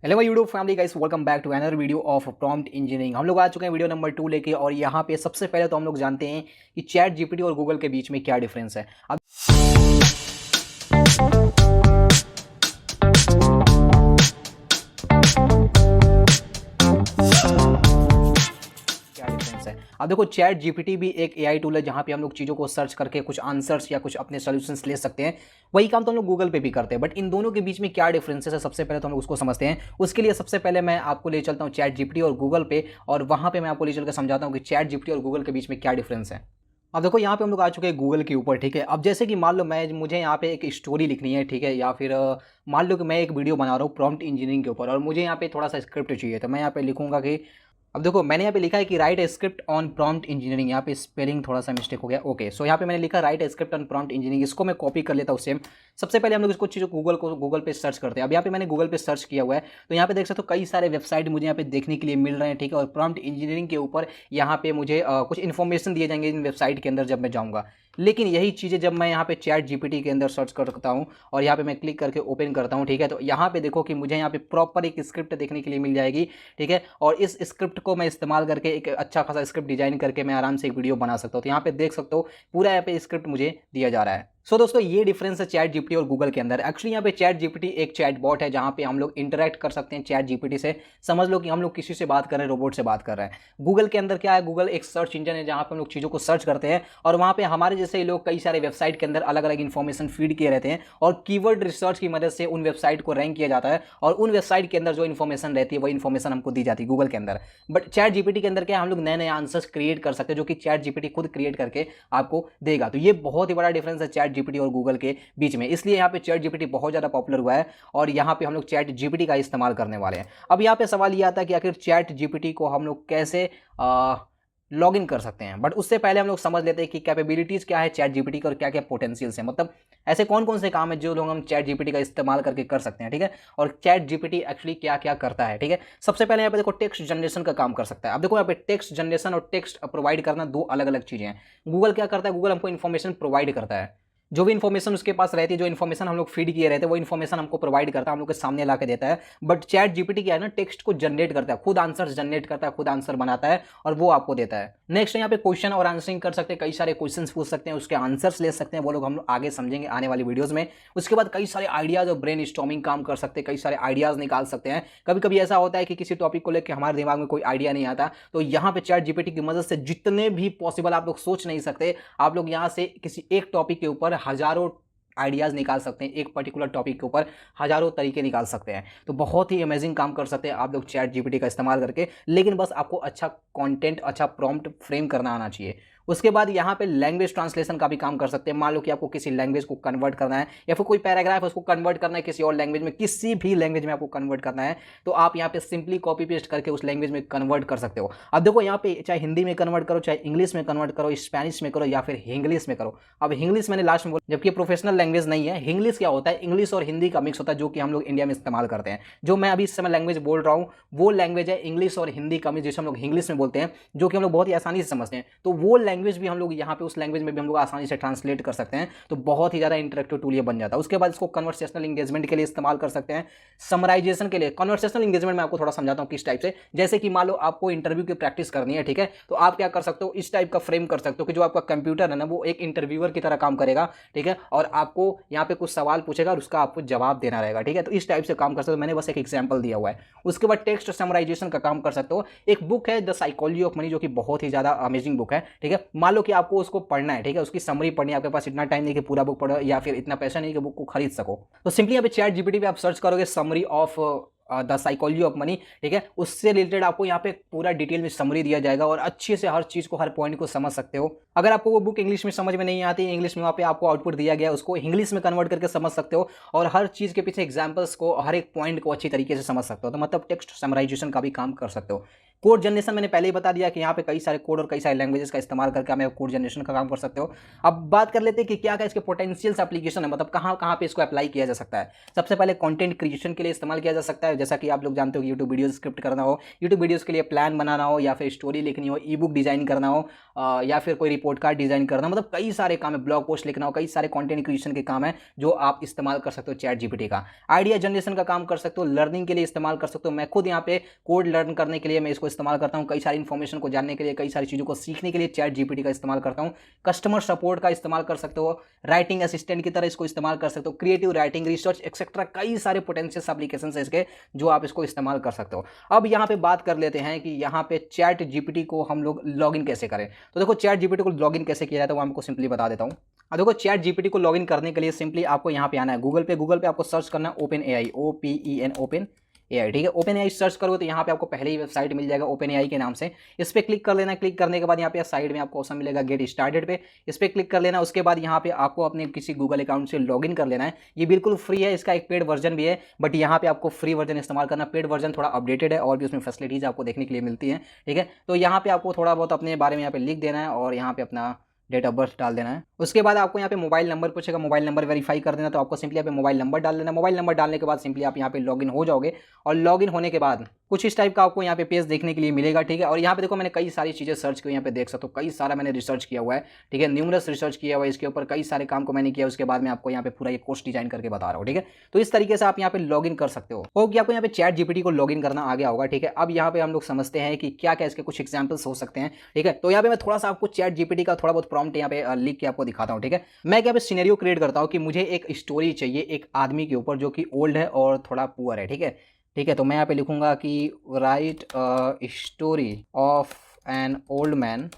Hello my YouTube family guys, welcome back to another video of prompt engineering. हम लोग आ चुके हैं video number 2 लेके। और यहाँ पे सबसे पहले तो हम लोग जानते हैं कि चैट जीपीटी और गूगल के बीच में क्या डिफरेंस है। अब क्या डिफरेंस है, अब देखो, चैट जीपीटी भी एक एआई टूल है जहाँ पे हम लोग चीज़ों को सर्च करके कुछ आंसर्स या कुछ अपने सॉल्यूशंस ले सकते हैं। वही काम तो हम लोग गूगल पे भी करते हैं, बट इन दोनों के बीच में क्या डिफरेंसेस है सबसे पहले तो हम लोग उसको समझते हैं। उसके लिए सबसे पहले मैं आपको ले चलता हूँ चैट जीपीटी और गूगल पे, और वहाँ पे मैं आपको ले चल के समझाता हूँ कि चैट जीपीटी और गूगल के बीच में क्या डिफरेंस है। अब देखो, यहाँ पे हम लोग आ चुके हैं गूगल के ऊपर, ठीक है। अब जैसे कि मान लो मुझे यहाँ पे एक स्टोरी लिखनी है, ठीक है, या फिर मान लो कि मैं एक वीडियो बना रहा हूँ प्रॉम्प्ट इंजीनियरिंग के ऊपर, और मुझे यहाँ पे थोड़ा सा स्क्रिप्ट चाहिए, तो मैं यहाँ पे लिखूंगा कि अब देखो, मैंने यहाँ पे लिखा है कि right A script on prompt engineering. यहाँ पे स्पेलिंग थोड़ा सा मिस्टेक हो गया। ओके, सो यहाँ पे मैंने लिखा right A script on prompt engineering. इसको मैं कॉपी कर लेता हूँ सेम। सबसे पहले हम लोग इसको चीज़ों गूगल पे सर्च करते हैं। अब यहाँ पे मैंने गूगल पे सर्च किया हुआ है, तो यहाँ पे देख सकते हो कई सारे वेबसाइट मुझे यहाँ पे देखने के लिए मिल रहे हैं, ठीक है। और प्रॉम्प्ट इंजीनियरिंग के ऊपर यहाँ पे मुझे कुछ इन्फॉर्मेशन दिए जाएंगे इन वेबसाइट के अंदर जब मैं जाऊँगा। लेकिन यही चीज़ें जब मैं यहाँ पे चैट जीपीटी के अंदर सर्च करता हूँ और यहाँ पे मैं क्लिक करके ओपन करता हूँ, ठीक है, तो यहाँ पे देखो कि मुझे यहाँ पे प्रॉपर एक स्क्रिप्ट देखने के लिए मिल जाएगी, ठीक है। और इस स्क्रिप्ट को मैं इस्तेमाल करके एक अच्छा खासा स्क्रिप्ट डिजाइन करके मैं आराम से एक वीडियो बना सकता हूँ। तो यहाँ पे देख सकते हो पूरा यहाँ पे स्क्रिप्ट मुझे दिया जा रहा है। दोस्तों, ये डिफरेंस है चैट जीपीटी और गूगल के अंदर। एक्चुअली यहाँ पे चैट जीपीटी एक चैट बॉट है जहाँ पे हम लोग इंटरेक्ट कर सकते हैं चैट जीपीटी से। समझ लो कि हम लोग किसी से बात कर रहे हैं, रोबोट से बात कर रहे हैं। गूगल के अंदर क्या है, गूगल एक सर्च इंजन है जहाँ पे हम लोग चीज़ों को सर्च करते हैं, और वहाँ पे हमारे जैसे लोग कई सारे वेबसाइट के अंदर अलग अलग इन्फॉर्मेशन फीड किए रहते हैं, और कीवर्ड रिसर्च की मदद से उन वेबसाइट को रैंक किया जाता है, और उन वेबसाइट के अंदर जो इन्फॉर्मेशन रहती है वही इन्फॉर्मेशन हमको दी जाती है गूगल के अंदर। बट चैट जीपीटी के अंदर क्या है, हम लोग नए नए आंसर्स क्रिएट कर सकते हैं जो कि चैट जीपीटी खुद क्रिएट करके आपको देगा। तो ये बहुत ही बड़ा डिफरेंस है चैट जीपीटी और गूगल के बीच में। इसलिए यहाँ पे चैट जीपीटी बहुत ज़्यादा पॉपुलर हुआ है, और यहाँ पे हम लोग चैट जीपीटी का इस्तेमाल करने वाले हैं। अब यहाँ पे सवाल ये आता है कि आखिर चैट जीपीटी को हम लोग कैसे लॉग इन कर सकते हैं। बट उससे पहले हम लोग समझ लेते हैं कि कैपेबिलिटीज़ क्या है चैट जीपीटी का और क्या क्या पोटेंशियल्स है, मतलब ऐसे कौन कौन से काम है जो लोग हम चैट जीपीटी का इस्तेमाल करके कर सकते हैं, ठीक है। और चैट जीपीटी एक्चुअली क्या क्या करता है, ठीक है। सबसे पहले यहाँ पे देखो, टेक्स्ट जनरेशन का काम कर सकता है। अब देखो, यहाँ पे टेक्स्ट जनरेशन और टेक्स्ट प्रोवाइड करना दो अलग अलग चीज़ें हैं। गूगल क्या करता है, गूगल हमको इन्फॉर्मेशन प्रोवाइड करता है। जो भी इन्फॉर्मेशन उसके पास रहती है, जो इन्फॉर्मेशन हम लोग फीड किए रहते हैं, वो इन्फॉर्मेशन हमको प्रोवाइड करता है, हम लोग के सामने ला के देता है। बट चैट जीपीटी क्या है ना, टेक्स्ट को जनरेट करता है, खुद आंसर जनरेट करता है, खुद आंसर बनाता है और वो आपको देता है। नेक्स्ट यहाँ पे क्वेश्चन और आंसरिंग कर सकते हैं, कई सारे क्वेश्चंस पूछ सकते हैं, उसके आंसर्स ले सकते हैं, वो लोग हम लोग आगे समझेंगे आने वाली वीडियोज में। उसके बाद कई सारे आइडियाज और ब्रेन स्टॉर्मिंग काम कर सकते हैं, कई सारे आइडियाज निकाल सकते हैं। कभी कभी ऐसा होता है कि किसी टॉपिक को लेकर हमारे दिमाग में कोई आइडिया नहीं आता, तो यहाँ पे चैट जीपीटी की मदद से जितने भी पॉसिबल आप लोग सोच नहीं सकते, आप लोग यहाँ से किसी एक टॉपिक के ऊपर हजारों आइडियाज़ निकाल सकते हैं, एक पर्टिकुलर टॉपिक के ऊपर हजारों तरीके निकाल सकते हैं। तो बहुत ही अमेजिंग काम कर सकते हैं आप लोग चैट जीपीटी का इस्तेमाल करके। लेकिन बस आपको अच्छा कंटेंट, अच्छा प्रॉम्प्ट फ्रेम करना आना चाहिए। उसके बाद यहाँ पे लैंग्वेज ट्रांसलेशन का भी काम कर सकते हैं। मान लो कि आपको किसी लैंग्वेज को कन्वर्ट करना है, या फिर कोई पैराग्राफ है उसको कन्वर्ट करना है किसी और लैंग्वेज में, किसी भी लैंग्वेज में आपको कन्वर्ट करना है, तो आप यहाँ पे सिंपली कॉपी पेस्ट करके उस लैंग्वेज में कन्वर्ट कर सकते हो। अब देखो, यहाँ पे चाहे हिंदी में कन्वर्ट करो, चाहे इंग्लिश में कन्वर्ट करो, स्पेनिश में करो, या फिर इंग्लिश में करो। अब इंग्लिश मैंने लास्ट में बोला, जबकि प्रोफेशनल लैंग्वेज नहीं है। इंग्लिश क्या होता है, इंग्लिश और हिंदी का मिक्स होता है, जो कि हम लोग इंडिया में इस्तेमाल करते हैं। जो मैं अभी इस समय लैंग्वेज बोल रहा हूँ वो लैंग्वेज है इंग्लिश और हिंदी का मिक्स, जिसे हम लोग इंग्लिश में बोलते हैं, जो कि हम लोग बहुत ही आसानी से समझते हैं। तो वो लैंग्वेज भी हम लोग यहाँ पे उस लैंग्वेज में भी हम लोग आसानी से ट्रांसलेट कर सकते हैं। तो बहुत ही ज़्यादा इंटरेक्टिव टूल ये बन जाता है। उसके बाद इसको कन्वर्सेशनल इंगेजमेंट के लिए इस्तेमाल कर सकते हैं, समराइजेशन के लिए। कन्वर्सेशनल इंगेजमेंट मैं आपको थोड़ा समझाता हूँ किस टाइप से। जैसे कि मान लो आपको इंटरव्यू की प्रैक्टिस करनी है, ठीक है, तो आप क्या कर सकते हो, इस टाइप का फ्रेम कर सकते हो कि जो आपका कंप्यूटर है ना, वो एक इंटरव्यूअर की तरह काम करेगा, ठीक है, और आपको यहाँ पे कुछ सवाल पूछेगा और उसका आपको जवाब देना रहेगा, ठीक है। तो इस टाइप से काम कर सकते हो। मैंने बस एक एग्जाम्पल दिया हुआ है। उसके बाद टेक्स्ट समराइजेशन का काम कर सकते हो। एक बुक है द साइकोलॉजी ऑफ मनी, जो कि बहुत ही ज़्यादा अमेजिंग बुक है, ठीक है। मान लो कि आपको उसको पढ़ना है, ठीक है, उसकी समरी पढ़नी है, आपके पास इतना टाइम नहीं कि पूरा बुक पढ़ो, या फिर इतना पैसा नहीं कि बुक को खरीद सको, तो सिंपली यहाँ पे चैट जीपीटी पे आप सर्च करोगे summary of the psychology of money, ठीक है। उससे रिलेटेड आपको यहाँ पे पूरा डिटेल में समरी दिया जाएगा, और अच्छे से हर चीज़ को, हर पॉइंट को समझ सकते हो। अगर आपको वो बुक इंग्लिश में समझ में नहीं आती, इंग्लिश में वहाँ पे आपको आउटपुट दिया गया है, उसको इंग्लिश में कन्वर्ट करके समझ सकते हो, और हर चीज़ के पीछे एग्जाम्पल्स को, हर एक पॉइंट को अच्छी तरीके से समझ सकते हो। तो मतलब टेक्स्ट समराइजेशन का भी काम कर सकते हो। कोड जनरेशन मैंने पहले ही बता दिया कि यहाँ पे कई सारे कोड और कई सारे लैंग्वेजेस का इस्तेमाल करके हमें कोड जनरेशन का काम कर सकते हो। अब बात कर लेते हैं कि क्या क्या इसके पोटेंशियल्स एप्लीकेशन है, मतलब कहाँ कहाँ पे इसको अप्लाई किया जा सकता है। सबसे पहले कंटेंट क्रिएशन के लिए इस्तेमाल किया जा सकता है। जैसा कि आप लोग जानते हो कि यूट्यूब वीडियोस स्क्रिप्ट करना हो, यूट्यूब वीडियोस के लिए प्लान बनाना हो, या फिर स्टोरी लिखनी हो, ई बुक डिजाइन करना हो, या फिर कोई रिपोर्ट कार्ड डिजाइन करना, मतलब कई सारे काम है, ब्लॉग पोस्ट लिखना हो, कई सारे कंटेंट क्रिएशन के काम है जो आप इस्तेमाल कर सकते हो चैट जीपीटी का। आइडिया जनरेशन का काम कर सकते हो, लर्निंग के लिए इस्तेमाल कर सकते हो। मैं खुद यहाँ पे कोड लर्न करने के लिए मैं इसको इस्तेमाल करता हूँ, कई सारी इन्फॉर्मेशन को जानने के लिए, कई सारी चीज़ों को सीखने के लिए चैट जीपीटी का इस्तेमाल करता हूँ। कस्टमर सपोर्ट का इस्तेमाल कर सकते हो, राइटिंग असिस्टेंट की तरह इसको इस्तेमाल कर सकते हो, क्रिएटिव राइटिंग, रिसर्च एक्सेट्रा, कई सारे पोटेंशियल एप्लीकेशन है इसके जो आप इसको इस्तेमाल कर सकते हो। अब यहाँ पे बात कर लेते हैं कि यहाँ पे चैट जीपीटी को हम लोग लॉगिन कैसे करें। तो देखो चैट जीपीटी को लॉगिन कैसे किया जाता है वो आपको सिंपली बता देता हूँ। अब देखो चैट जीपीटी को लॉगिन करने के लिए सिंपली आपको यहाँ पे आना है गूगल पे आपको सर्च करना है open AI, OPEN open AI, ठीक है। ओपन एआई सर्च करोगे तो यहाँ पे आपको पहले ही वेबसाइट मिल जाएगा ओपन एआई के नाम से। इस पर क्लिक कर लेना। क्लिक करने के बाद यहाँ पे साइड में आपको ऑप्शन मिलेगा गेट स्टार्टेड पे, इस पर क्लिक कर लेना। उसके बाद यहाँ पे आपको अपने किसी गूगल अकाउंट से लॉगिन कर लेना है। ये बिल्कुल फ्री है, इसका एक पेड वर्जन भी है, बट यहाँ पे आपको फ्री वर्जन इस्तेमाल करना। पेड वर्जन थोड़ा अपडेटेड है और भी उसमें फैसिलिटीज आपको देखने के लिए मिलती है, ठीक है। तो यहाँ पे आपको थोड़ा बहुत अपने बारे में यहाँ पे लिख देना है और यहाँ पे अपना डेट ऑफ बर्थ डाल देना है। उसके बाद आपको यहाँ पे मोबाइल नंबर पूछेगा, मोबाइल नंबर वेरीफाई कर देना। तो आपको सिंपली यहाँ पे मोबाइल नंबर डाल देना। मोबाइल नंबर डालने के बाद सिंपली आप यहाँ पे लॉगिन हो जाओगे और लॉगिन होने के बाद कुछ इस टाइप का आपको यहाँ पे पेज देखने के लिए मिलेगा, ठीक है। और यहाँ पे देखो मैंने कई सारी चीज़ें सर्च की, यहाँ पे देख सकते हो कई सारा मैंने रिसर्च किया हुआ है, ठीक है। न्यूमरस रिसर्च किया हुआ है इसके ऊपर, कई सारे काम को मैंने किया। उसके बाद मैं आपको यहाँ पे पूरा ये कोर्स डिजाइन करके बता रहा हूँ, ठीक है। तो इस तरीके से आप यहाँ पे लॉगिन कर सकते हो। कि आपको यहाँ पे चैट जीपीटी को लॉगिन करना आ गया होगा, ठीक है। अब यहाँ पे हम लोग समझते हैं कि क्या क्या इसके कुछ एग्जाम्पल्स हो सकते हैं, ठीक है। तो यहाँ पे मैं थोड़ा सा आपको चैट जीपीटी का थोड़ा बहुत प्रॉम्प्ट यहाँ पे लिख के आपको दिखाता हूँ, ठीक है। मैं यहाँ पे सिनेरियो क्रिएट करता हूँ कि मुझे एक स्टोरी चाहिए एक आदमी के ऊपर जो कि ओल्ड है और थोड़ा पुअर है, ठीक है। ठीक है, तो मैं यहाँ पे लिखूंगा कि right story of an old man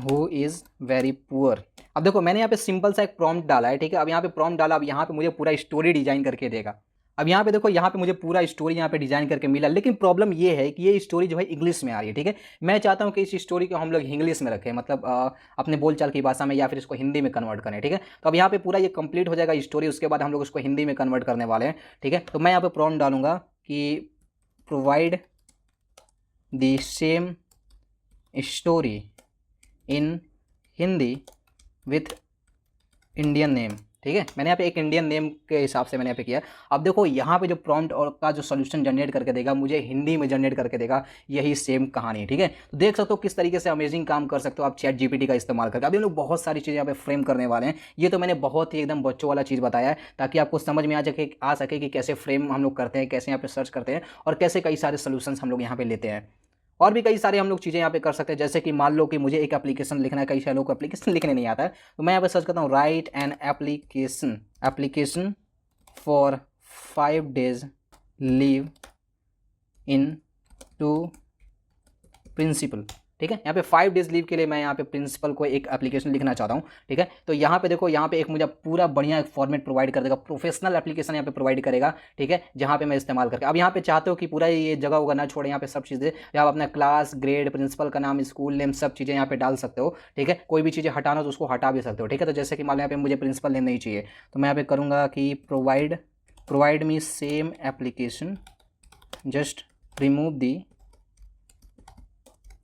who is very poor. अब देखो मैंने यहाँ पे सिंपल सा एक प्रॉम्प्ट डाला है, ठीक है। अब यहाँ पे प्रॉम्प्ट डाला, अब यहाँ पे मुझे पूरा स्टोरी डिजाइन करके देगा। अब यहाँ पे देखो, यहाँ पे मुझे पूरा स्टोरी यहाँ पे डिजाइन करके मिला, लेकिन प्रॉब्लम ये है कि ये स्टोरी जो है इंग्लिश में आ रही है, ठीक है। मैं चाहता हूँ कि इस स्टोरी को हम लोग इंग्लिश में रखें, मतलब अपने बोलचाल की भाषा में, या फिर इसको हिंदी में कन्वर्ट करें, ठीक है। तो अब यहाँ पे पूरा ये कंप्लीट हो जाएगा स्टोरी, उसके बाद हम लोग इसको हिंदी में कन्वर्ट करने वाले हैं, ठीक है। तो मैं यहाँ पे प्रॉम्प्ट डालूंगा कि provide the same story in Hindi with Indian name, ठीक है। मैंने यहाँ पे एक इंडियन नेम के हिसाब से मैंने यहाँ पे किया। अब देखो यहाँ पे जो प्रॉम्प्ट और का जो सोल्यूशन जनरेट करके देगा, मुझे हिंदी में जनरेट करके देगा यही सेम कहानी, ठीक है। तो देख सकते हो किस तरीके से अमेजिंग काम कर सकते हो आप चैट जीपीटी का इस्तेमाल करके। अभी हम लोग बहुत सारी चीज़ें यहाँ पे फ्रेम करने वाले हैं। ये तो मैंने बहुत ही एकदम बच्चों वाला चीज़ बताया है, ताकि आपको समझ में आ सके कि कैसे फ्रेम हम लोग करते हैं, कैसे यहाँ पे सर्च करते हैं और कैसे कई सारे सोल्यूशन हम लोग यहाँ पे लेते हैं। और भी कई सारे हम लोग चीज़ें यहाँ पे कर सकते हैं, जैसे कि मान लो कि मुझे एक एप्लीकेशन लिखना है, कई सारे लोगों को एप्लीकेशन लिखने नहीं आता है, तो मैं यहाँ पे सर्च करता हूँ write an application for 5 days leave in to principal, ठीक है। यहाँ पे 5 days लीव के लिए मैं यहाँ पे प्रिंसिपल को एक एप्लीकेशन लिखना चाहता हूँ, ठीक है। तो यहाँ पे देखो, यहाँ पे एक मुझे पूरा बढ़िया एक फॉर्मेट प्रोवाइड कर देगा, प्रोफेशनल एप्लीकेशन यहाँ पे प्रोवाइड करेगा, ठीक है, जहाँ पे मैं इस्तेमाल करके। अब यहाँ पे चाहते हो कि पूरा ये जगह होगा ना छोड़े, यहाँ पे सब चीज़ें, आप अपना क्लास, ग्रेड, प्रिंसिपल का नाम, स्कूल नेम, सब चीज़ें यहाँ पे डाल सकते हो, ठीक है। कोई भी चीज़ें हटाना तो उसको हटा भी सकते हो, ठीक है। तो जैसे कि मान लो यहाँ पे मुझे प्रिंसिपल नेम नहीं चाहिए, तो मैं यहाँ पे करूँगा कि provide me same application, just remove the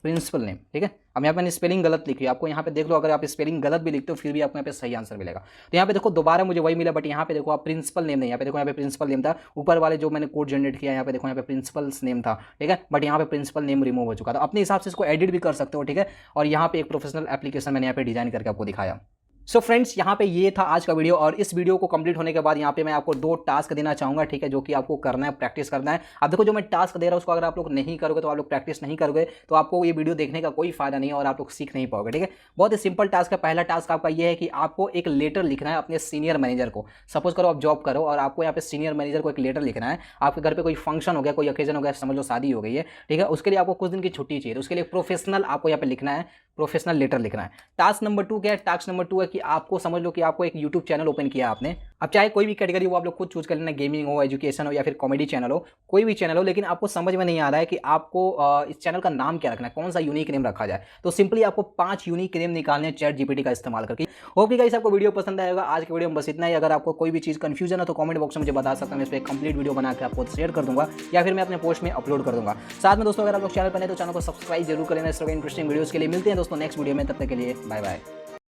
principal name, ठीक है। अब यहाँ पे मैंने स्पेलिंग गलत लिखी है, आपको यहाँ पे देख लो, अगर आप स्पेलिंग गलत भी लिखते हो फिर भी आपको यहाँ पे सही आंसर मिलेगा। तो यहाँ पे देखो दोबारा मुझे वही मिला, बट यहाँ पे देखो आप प्रिंसिपल नेम नहीं, यहाँ पे देखो यहाँ पे प्रिंसिपल नेम था, ऊपर वाले जो मैंने कोड जनरेट किया यहाँ पे देखो यहाँ पे प्रिंसिपल्स नेम था, ठीक है, बट यहाँ पे प्रिंसिपल नेम रिमूव हो चुका था। अपने हिसाब से इसको एडिट भी कर सकते हो, ठीक है। और यहाँ पे एक प्रोफेशनल एप्लीकेशन मैंने यहाँ पे डिजाइन करके आपको दिखाया। सो फ्रेंड्स, यहाँ पे ये था आज का वीडियो, और इस वीडियो को कंप्लीट होने के बाद यहाँ पे मैं आपको 2 टास्क देना चाहूँगा, ठीक है, जो कि आपको करना है, प्रैक्टिस करना है। अब देखो जो मैं टास्क दे रहा हूँ उसको अगर आप लोग नहीं करोगे, तो आप लोग प्रैक्टिस नहीं करोगे, तो आपको ये वीडियो देखने का कोई फायदा नहीं है और आप लोग सीख नहीं पाओगे, ठीक है। बहुत ही सिंपल टास्क है। पहला टास्क आपका ये है कि आपको एक लेटर लिखना है अपने सीनियर मैनेजर को। सपोज करो आप जॉब करो और आपको यहाँ पे सीनियर मैनेजर को एक लेटर लिखना है। आपके घर पर कोई फंक्शन हो गया, कोई ओकेजन हो गया, समझ लो शादी हो गई है, ठीक है। उसके लिए आपको कुछ दिन की छुट्टी चाहिए, तो उसके लिए प्रोफेशनल आपको यहाँ पे लिखना है, प्रोफेशनल लेटर लिखना है। टास्क नंबर 2 क्या है? टास्क नंबर 2 है कि आपको समझ लो कि आपको एक यूट्यूब चैनल ओपन किया आपने। अब चाहे कोई भी कैटेगरी हो आप लोग खुद चूज कर लेना, गेमिंग हो, एजुकेशन हो, या फिर कॉमेडी चैनल हो, कोई भी चैनल हो, लेकिन आपको समझ में नहीं आ रहा है कि आपको इस चैनल का नाम क्या रखना है, कौन सा यूनिक नेम रखा जाए। तो सिंपली आपको 5 यूनिक नेम निकालने चैट जीपीटी का इस्तेमाल करके। होप गाइस आपको वीडियो पसंद आएगा। आज के वीडियो में बस इतना ही। अगर आपको कोई भी चीज़ कंफ्यूजन है तो कमेंट बॉक्स में मुझे बता सकता हूं, मैं इस पर कंप्लीट वीडियो बना के आपको शेयर कर दूंगा, या फिर मैं अपने पोस्ट में अपलोड कर दूंगा। साथ में दोस्तों अगर आप लोग चैनल पर नए तो चैनल को सब्सक्राइब जरूर कर लेना। इस तरह के इंटरेस्टिंग वीडियोस के लिए मिलते हैं दोस्तों नेक्स्ट वीडियो में, तब तक के लिए बाय बाय।